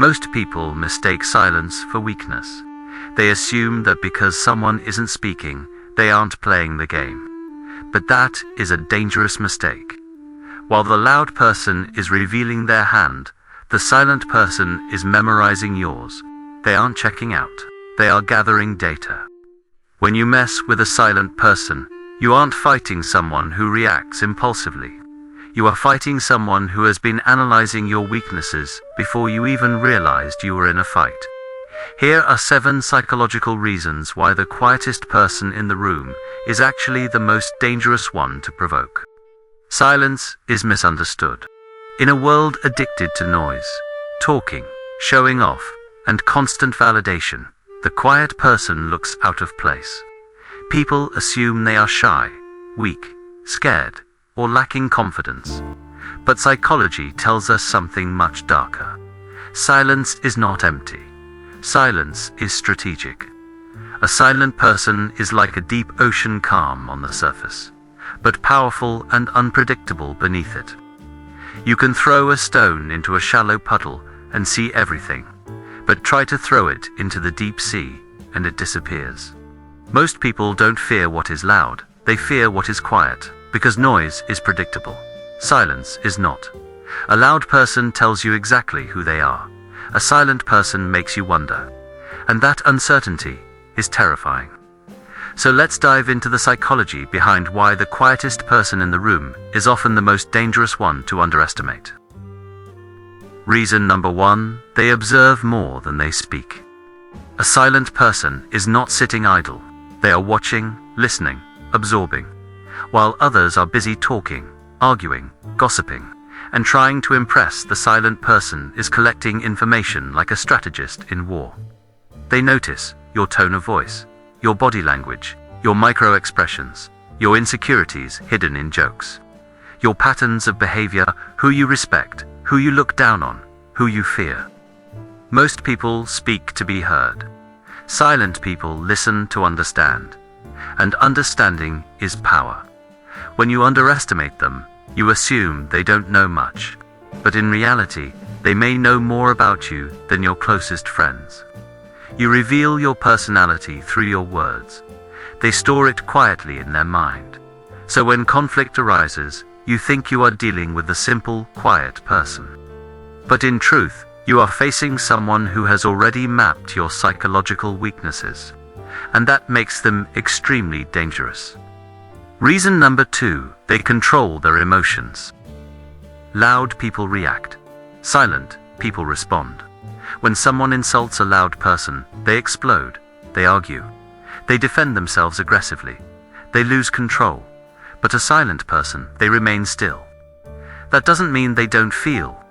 Most people mistake silence for weakness. They assume that because someone isn't speaking, they aren't playing the game. But that is a dangerous mistake. While the loud person is revealing their hand, the silent person is memorizing yours. They aren't checking out. They are gathering data. When you mess with a silent person, you aren't fighting someone who reacts impulsively. You are fighting someone who has been analyzing your weaknesses before you even realized you were in a fight. Here are 7 psychological reasons why the quietest person in the room is actually the most dangerous one to provoke. Silence is misunderstood. In a world addicted to noise, talking, showing off, and constant validation, the quiet person looks out of place. People assume they are shy, weak, scared, or lacking confidence. But psychology tells us something much darker. Silence is not empty. Silence is strategic. A silent person is like a deep ocean calm on the surface, but powerful and unpredictable beneath it. You can throw a stone into a shallow puddle and see everything, but try to throw it into the deep sea and it disappears. Most people don't fear what is loud, they fear what is quiet, because noise is predictable. Silence is not. A loud person tells you exactly who they are. A silent person makes you wonder. And that uncertainty is terrifying. So let's dive into the psychology behind why the quietest person in the room is often the most dangerous one to underestimate. Reason number 1, they observe more than they speak. A silent person is not sitting idle. They are watching, listening, absorbing, while others are busy talking, arguing, gossiping, and trying to impress. The silent person is collecting information like a strategist in war. They notice your tone of voice, your body language, your micro-expressions, your insecurities hidden in jokes, your patterns of behavior, who you respect, who you look down on, who you fear. Most people speak to be heard. Silent people listen to understand. And understanding is power. When you underestimate them, you assume they don't know much. But in reality, they may know more about you than your closest friends. You reveal your personality through your words. They store it quietly in their mind. So when conflict arises, you think you are dealing with a simple, quiet person. But in truth, you are facing someone who has already mapped your psychological weaknesses. And that makes them extremely dangerous. Reason number 2, they control their emotions. Loud people react. Silent people respond. When someone insults a loud person, they explode, they argue, they defend themselves aggressively, they lose control. But a silent person, they remain still. That doesn't mean they don't feel.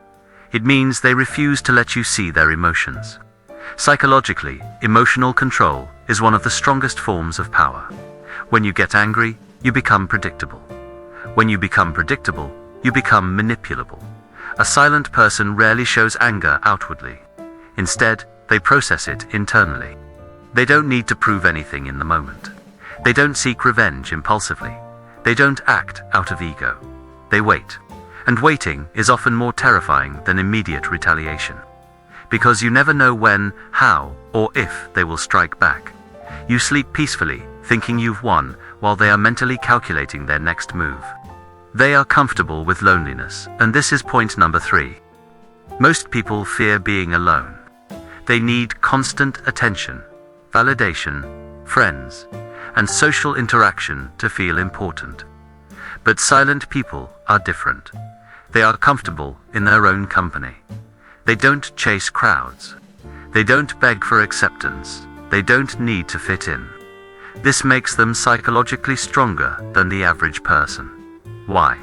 It means they refuse to let you see their emotions. Psychologically, emotional control is one of the strongest forms of power. When you get angry, you become predictable. When you become predictable, you become manipulable. A silent person rarely shows anger outwardly. Instead, they process it internally. They don't need to prove anything in the moment. They don't seek revenge impulsively. They don't act out of ego. They wait. And waiting is often more terrifying than immediate retaliation. Because you never know when, how, or if they will strike back. You sleep peacefully, thinking you've won, while they are mentally calculating their next move. They are comfortable with loneliness, and this is point number 3. Most people fear being alone. They need constant attention, validation, friends, and social interaction to feel important. But silent people are different. They are comfortable in their own company. They don't chase crowds. They don't beg for acceptance. They don't need to fit in. This makes them psychologically stronger than the average person. Why?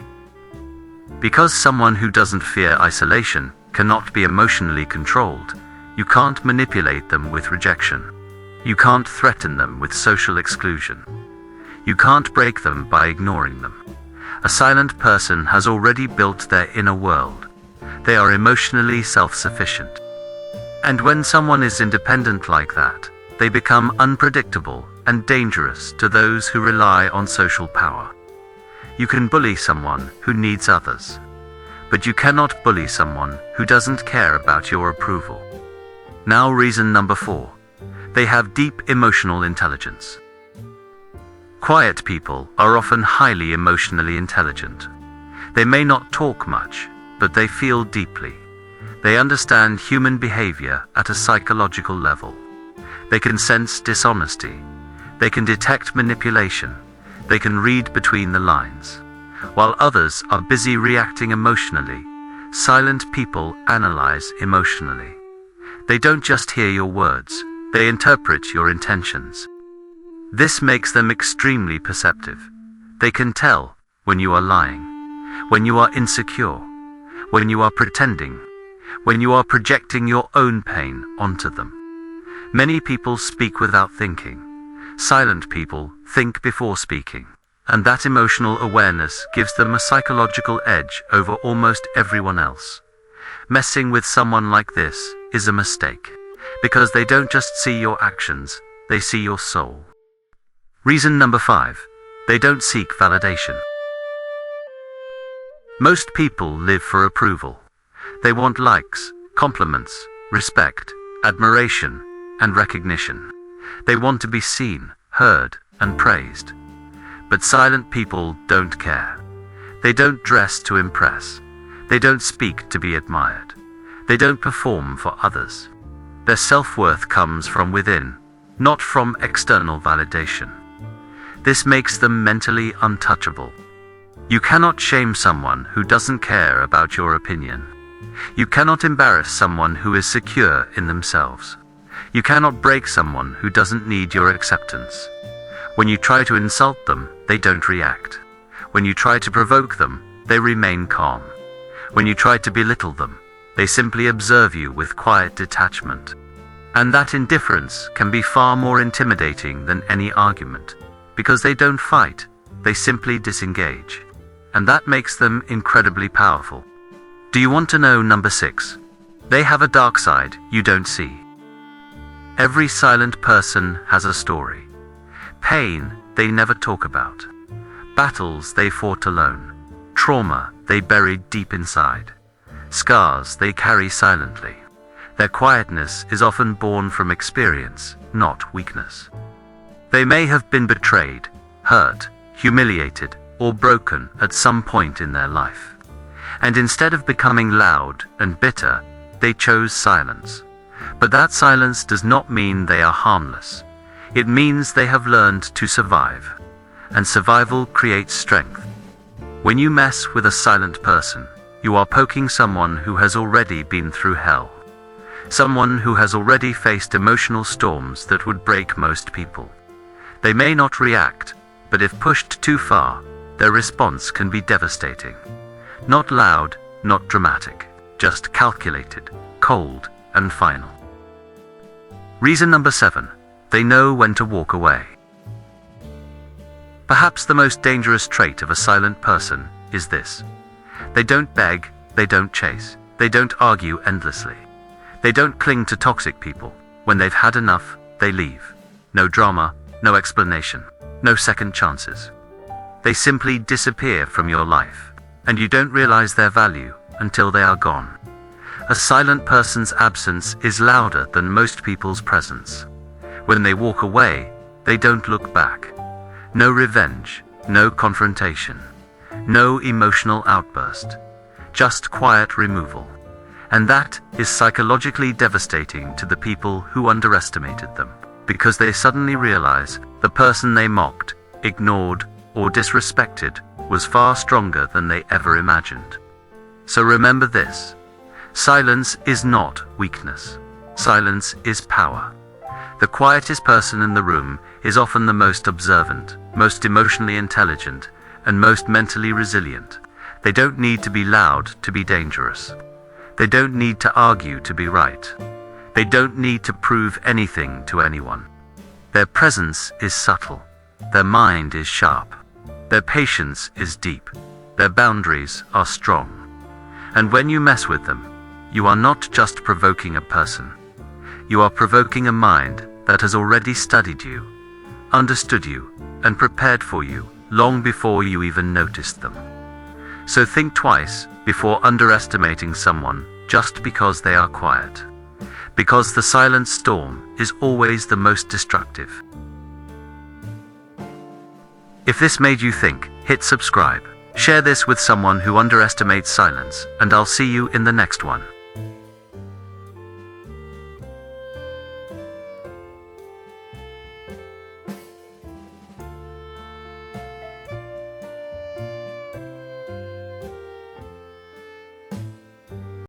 Because someone who doesn't fear isolation cannot be emotionally controlled. You can't manipulate them with rejection. You can't threaten them with social exclusion. You can't break them by ignoring them. A silent person has already built their inner world. They are emotionally self-sufficient. And when someone is independent like that, they become unpredictable and dangerous to those who rely on social power. You can bully someone who needs others, but you cannot bully someone who doesn't care about your approval. Now reason number 4. They have deep emotional intelligence. Quiet people are often highly emotionally intelligent. They may not talk much, but they feel deeply. They understand human behavior at a psychological level. They can sense dishonesty. They can detect manipulation. They can read between the lines. While others are busy reacting emotionally, silent people analyze emotionally. They don't just hear your words, they interpret your intentions. This makes them extremely perceptive. They can tell when you are lying, when you are insecure, when you are pretending, when you are projecting your own pain onto them. Many people speak without thinking. Silent people think before speaking, and that emotional awareness gives them a psychological edge over almost everyone else. Messing with someone like this is a mistake, because they don't just see your actions, they see your soul. Reason number 5. They don't seek validation. Most people live for approval. They want likes, compliments, respect, admiration, and recognition. They want to be seen, heard, and praised. But silent people don't care. They don't dress to impress. They don't speak to be admired. They don't perform for others. Their self-worth comes from within, not from external validation. This makes them mentally untouchable. You cannot shame someone who doesn't care about your opinion. You cannot embarrass someone who is secure in themselves. You cannot break someone who doesn't need your acceptance. When you try to insult them, they don't react. When you try to provoke them, they remain calm. When you try to belittle them, they simply observe you with quiet detachment. And that indifference can be far more intimidating than any argument, because they don't fight, they simply disengage. And that makes them incredibly powerful. Do you want to know number 6? They have a dark side you don't see. Every silent person has a story. Pain they never talk about. Battles they fought alone. Trauma they buried deep inside. Scars they carry silently. Their quietness is often born from experience, not weakness. They may have been betrayed, hurt, humiliated, or broken at some point in their life. And instead of becoming loud and bitter, they chose silence. But that silence does not mean they are harmless. It means they have learned to survive. And survival creates strength. When you mess with a silent person, you are poking someone who has already been through hell. Someone who has already faced emotional storms that would break most people. They may not react, but if pushed too far, their response can be devastating. Not loud, not dramatic, just calculated, cold, and final. Reason number 7. They know when to walk away. Perhaps the most dangerous trait of a silent person is this. They don't beg, they don't chase, they don't argue endlessly. They don't cling to toxic people. When they've had enough, they leave. No drama, no explanation, no second chances. They simply disappear from your life, and you don't realize their value until they are gone. A silent person's absence is louder than most people's presence. When they walk away, they don't look back. No revenge, no confrontation, no emotional outburst, just quiet removal. And that is psychologically devastating to the people who underestimated them, because they suddenly realize the person they mocked, ignored, or disrespected was far stronger than they ever imagined. So remember this. Silence is not weakness. Silence is power. The quietest person in the room is often the most observant, most emotionally intelligent, and most mentally resilient. They don't need to be loud to be dangerous. They don't need to argue to be right. They don't need to prove anything to anyone. Their presence is subtle. Their mind is sharp. Their patience is deep. Their boundaries are strong. And when you mess with them, you are not just provoking a person. You are provoking a mind that has already studied you, understood you, and prepared for you long before you even noticed them. So think twice before underestimating someone just because they are quiet. because the silent storm is always the most destructive. If this made you think, hit subscribe. Share this with someone who underestimates silence, and I'll see you in the next one.